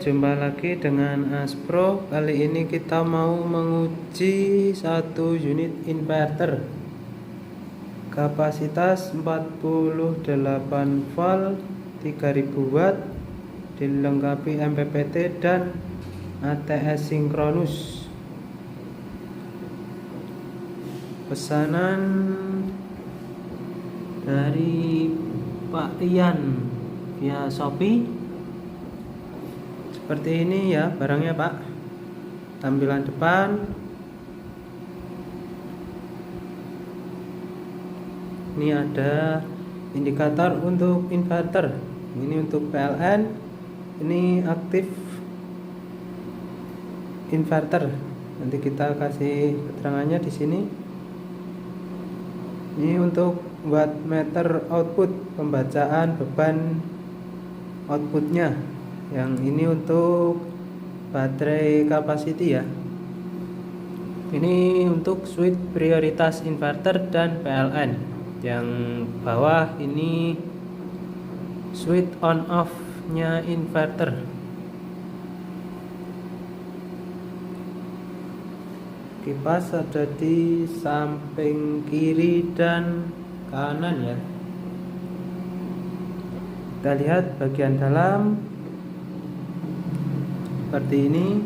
jumpa lagi dengan Aspro. Kali ini kita mau menguji satu unit inverter kapasitas 48 volt 3000 watt, dilengkapi MPPT dan ATS sinkronus. Pesanan dari Pak Ian via Shopee. Seperti ini ya barangnya Pak, tampilan depan. Ini ada indikator untuk inverter, ini untuk PLN, ini aktif inverter. Nanti kita kasih keterangannya di sini. Ini untuk wattmeter output, pembacaan beban outputnya. Yang ini untuk baterai capacity ya. Ini untuk switch prioritas inverter dan PLN. Yang bawah ini switch on off nya inverter. Kipas ada di samping kiri dan kanan ya. Kita lihat bagian dalam seperti ini.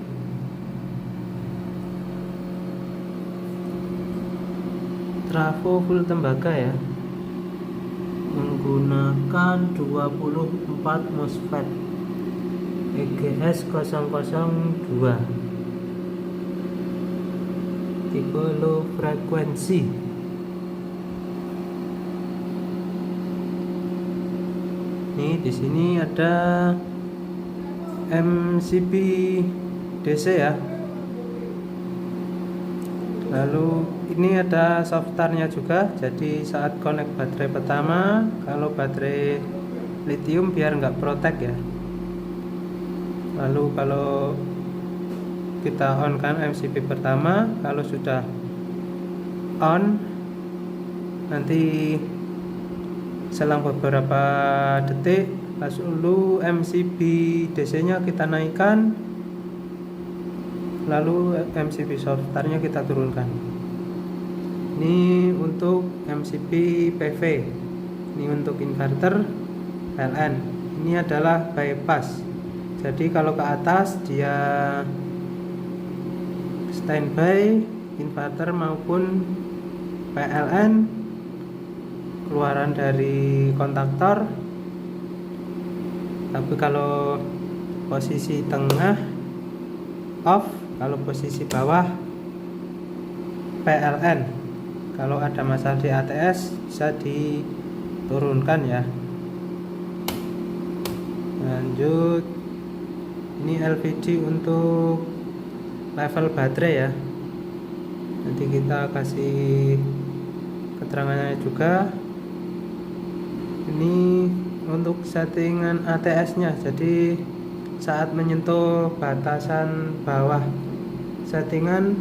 Trafo full tembaga ya, menggunakan 24 MOSFET EGS 002 tipe low frekuensi. Nih di sini ada MCB DC ya. Lalu ini ada softarnya juga, jadi saat connect baterai pertama, kalau baterai lithium biar nggak protek ya. Lalu kalau kita on kan MCB pertama, kalau sudah on, nanti selang beberapa detik lalu MCB DC nya kita naikkan, lalu MCB softarnya kita turunkan. Ini untuk MCB PV, ini untuk inverter PLN. Ini adalah bypass, jadi kalau ke atas dia standby inverter maupun PLN, keluaran dari kontaktor. Tapi kalau posisi tengah off, kalau posisi bawah PLN. Kalau ada masalah di ATS bisa diturunkan ya. Lanjut, ini LVD untuk level baterai ya. Nanti kita kasih keterangannya juga. Ini untuk settingan ATS nya, jadi saat menyentuh batasan bawah settingan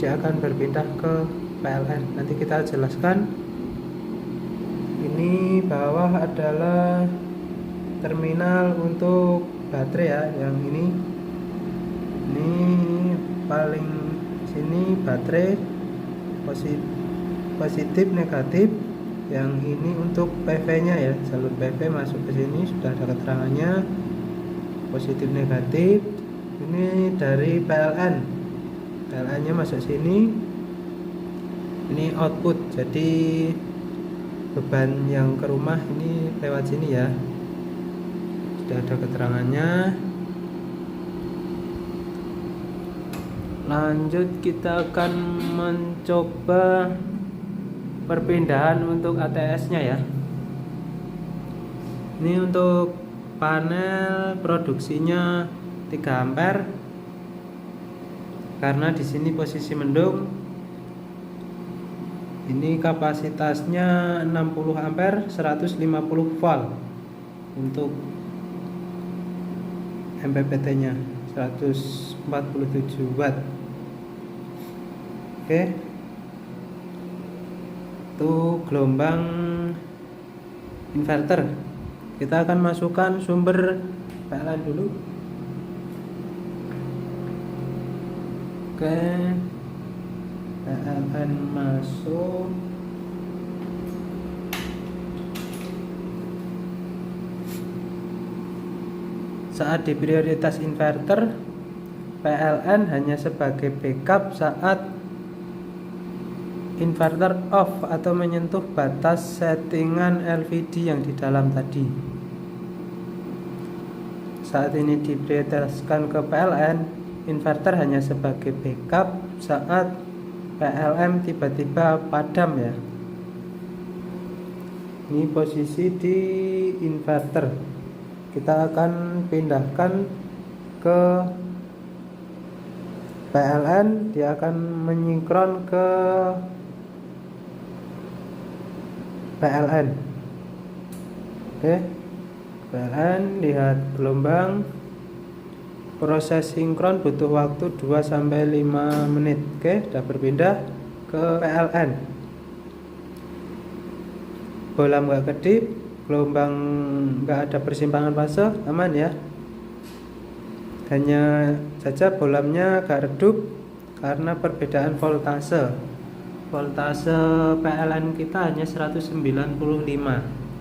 dia akan berpindah ke PLN. Nanti kita jelaskan. Ini bawah adalah terminal untuk baterai ya, yang ini paling sini baterai positif negatif. Yang ini untuk PV nya ya, jalur PV masuk ke sini sudah ada keterangannya positif negatif. Ini dari PLN nya masuk sini. Ini output, jadi beban yang ke rumah ini lewat sini ya, sudah ada keterangannya. Lanjut, kita akan mencoba perpindahan untuk ATS nya ya. Ini untuk panel produksinya 3 ampere, karena di sini posisi mendung. Ini kapasitasnya 60 ampere 150 volt. Untuk MPPT nya 147 watt. Oke, itu gelombang inverter. Kita akan masukkan sumber PLN dulu. Oke, PLN masuk. Saat di prioritas inverter, PLN hanya sebagai backup saat inverter off atau menyentuh batas settingan LVD yang di dalam tadi. Saat ini diprioritaskan ke PLN, inverter hanya sebagai backup saat PLN tiba-tiba padam ya. Ini posisi di inverter. Kita akan pindahkan ke PLN, dia akan menyinkron ke PLN. Oke, PLN, lihat gelombang. Proses sinkron butuh waktu 2-5 menit. Oke, sudah berpindah ke PLN. Bola nggak kedip, gelombang nggak ada persimpangan fase, aman ya. Hanya saja bolamnya agak redup karena perbedaan voltase. Voltase PLN kita hanya 195.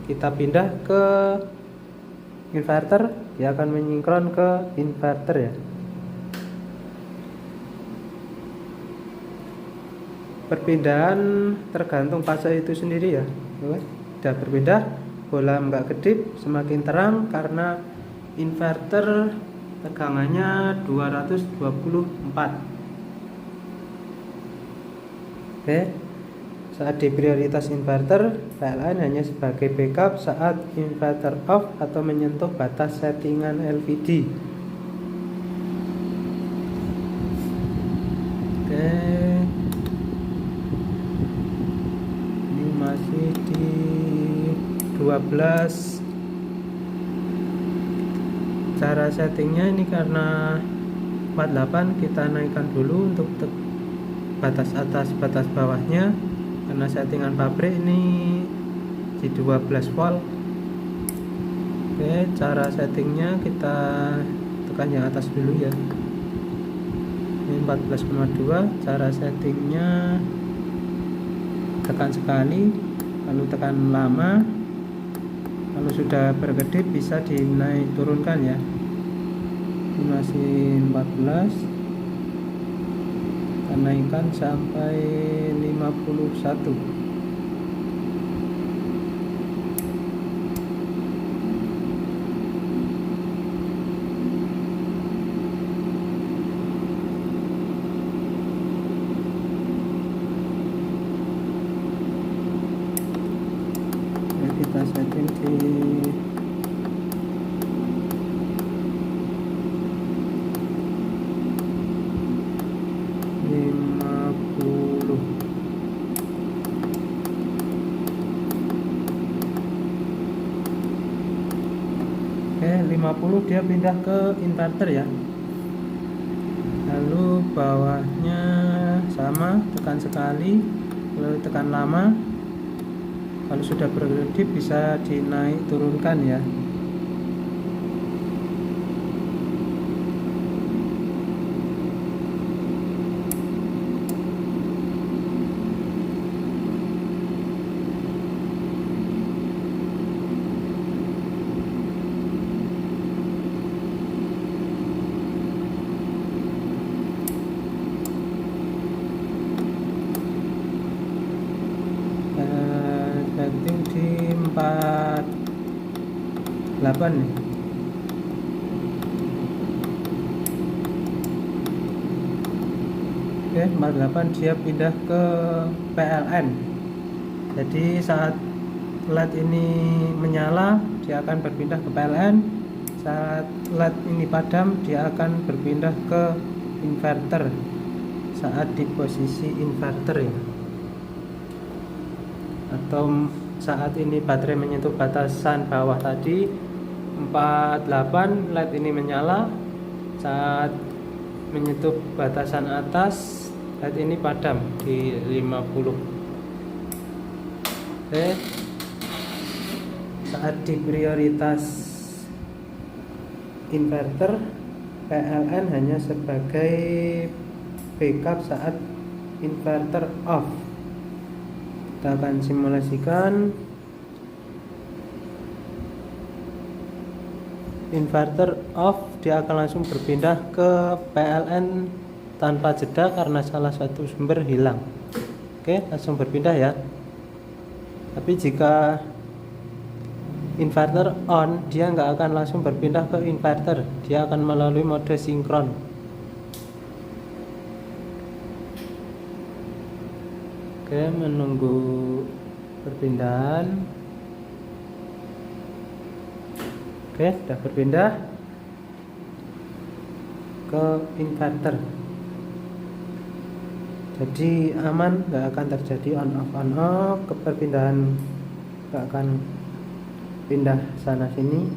Kita pindah ke inverter, dia akan menyinkron ke inverter ya. Perpindahan tergantung fase itu sendiri ya. Sudah berpindah, bola nggak kedip, semakin terang karena inverter tegangannya 224. Oke, saat di prioritas inverter, PLN hanya sebagai backup saat inverter off atau menyentuh batas settingan LVD. Oke, ini masih di 12. Cara settingnya ini karena 48, kita naikkan dulu untuk batas atas batas bawahnya, karena settingan pabrik ini di 12 volt. Oke, cara settingnya kita tekan yang atas dulu ya. Ini 14,2. Cara settingnya tekan sekali, lalu tekan lama. Kalau sudah berkedip bisa dinaik turunkan ya. Ini masih 14. Kita naikkan sampai 51. Kita setting di 50. Oke, 50 dia pindah ke inverter ya. Lalu bawahnya sama, tekan sekali, lalu tekan lama. Kalau sudah berkedip bisa dinaik turunkan ya. Setting di 48 nih. Oke, 48 dia pindah ke PLN. Jadi saat LED ini menyala, dia akan berpindah ke PLN. Saat LED ini padam, dia akan berpindah ke inverter. Saat di posisi inverter ya. Atau saat ini baterai menyentuh batasan bawah tadi 48, LED ini menyala. Saat menyentuh batasan atas, LED ini padam di 50. Oke, saat di prioritas inverter PLN hanya sebagai backup saat inverter off. Kita akan simulasikan inverter off, dia akan langsung berpindah ke PLN tanpa jeda karena salah satu sumber hilang. Oke, langsung berpindah ya. Tapi jika inverter on, dia nggak akan langsung berpindah ke inverter, dia akan melalui mode sinkron. Oke, menunggu perpindahan. Oke, sudah berpindah ke inverter. Jadi aman, nggak akan terjadi on off, perpindahan nggak akan pindah sana sini.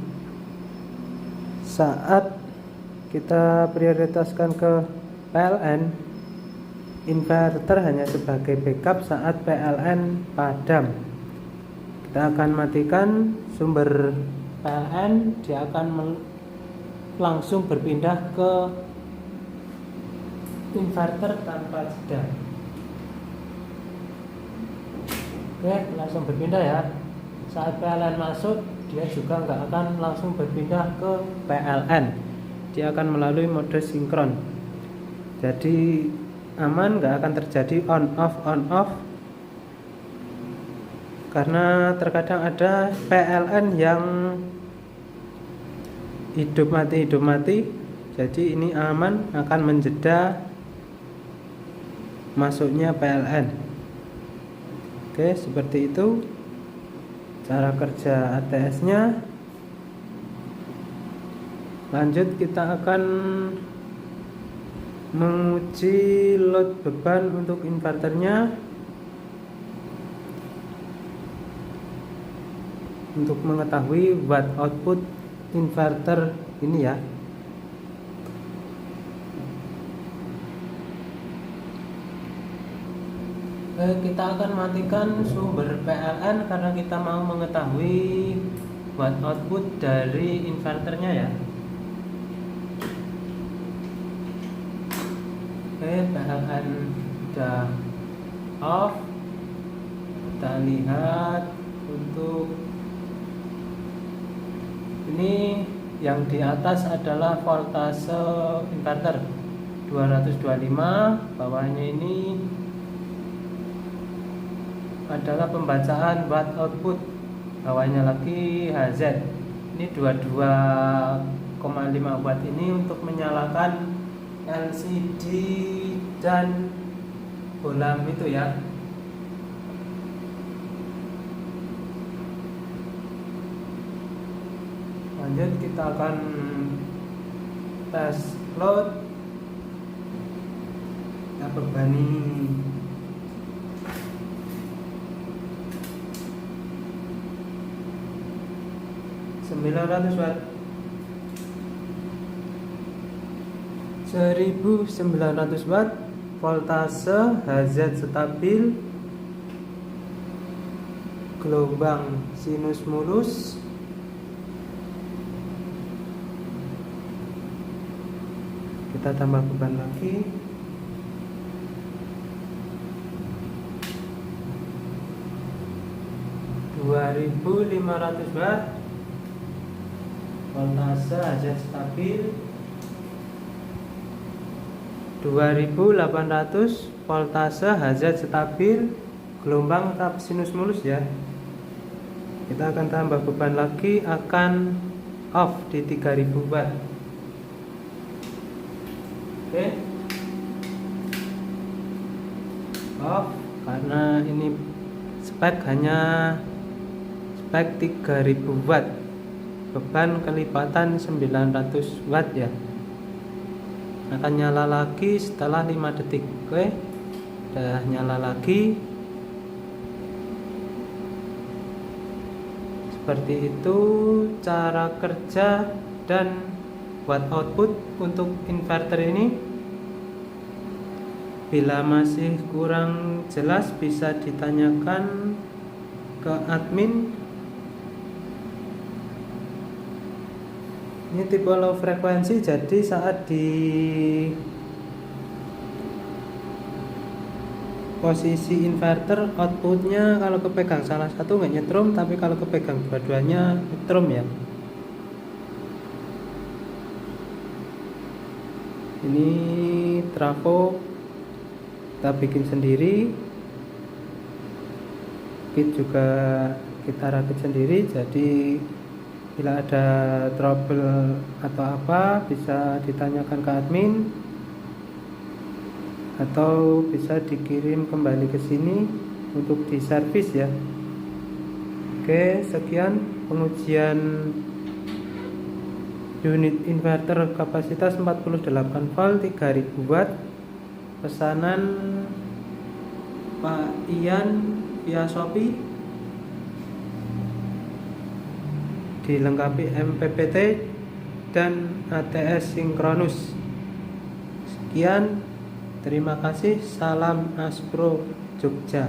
Saat kita prioritaskan ke PLN, inverter hanya sebagai backup saat PLN padam. Kita akan matikan sumber PLN, dia akan langsung berpindah ke inverter tanpa jeda. Oke, langsung berpindah ya. Saat PLN masuk, dia juga nggak akan langsung berpindah ke PLN, dia akan melalui mode sinkron. Jadi aman, nggak akan terjadi on off, karena terkadang ada PLN yang hidup mati. Jadi ini aman, akan menjeda masuknya PLN. Oke, seperti itu cara kerja ATS-nya. Lanjut, kita akan menguji load beban untuk inverternya untuk mengetahui watt output inverter ini ya. Kita akan matikan sumber PLN karena kita mau mengetahui watt output dari inverternya ya. PLN sudah off. Kita lihat untuk ini yang di atas adalah voltase inverter 225, bawahnya ini adalah pembacaan watt output, bawahnya lagi HZ. Ini 22,5 watt ini untuk menyalakan LCD dan bolam itu ya. Lanjut, kita akan tes load. Kita bebani 900 watt, 1900 watt, voltase HZ stabil, gelombang sinus mulus. Kita tambah beban lagi. (2500 watt), voltase HZ stabil, 2800, voltase HZ stabil, gelombang tetap sinus mulus ya. Kita akan tambah beban lagi, akan off di 3000 watt. Oke, off karena ini spek hanya spek 3000 watt, beban kelipatan 900 watt ya. Akan nyala lagi setelah 5 detik. Oke, udah nyala lagi. Seperti itu cara kerja dan watt output untuk inverter ini. Bila masih kurang jelas bisa ditanyakan ke admin. Ini tipe low frekuensi, jadi saat di posisi inverter outputnya kalau kepegang salah satu nggak nyetrum, tapi kalau kepegang dua-duanya nyetrum ya. Ini trafo kita bikin sendiri, kit juga kita rakit sendiri, jadi bila ada trouble atau apa bisa ditanyakan ke admin atau bisa dikirim kembali ke sini untuk diservis ya. Oke, sekian pengujian unit inverter kapasitas 48 volt 3000 watt pesanan Pak Ian via Shopee, dilengkapi MPPT dan ATS sinkronus. Sekian, terima kasih, salam Aspro Jogja.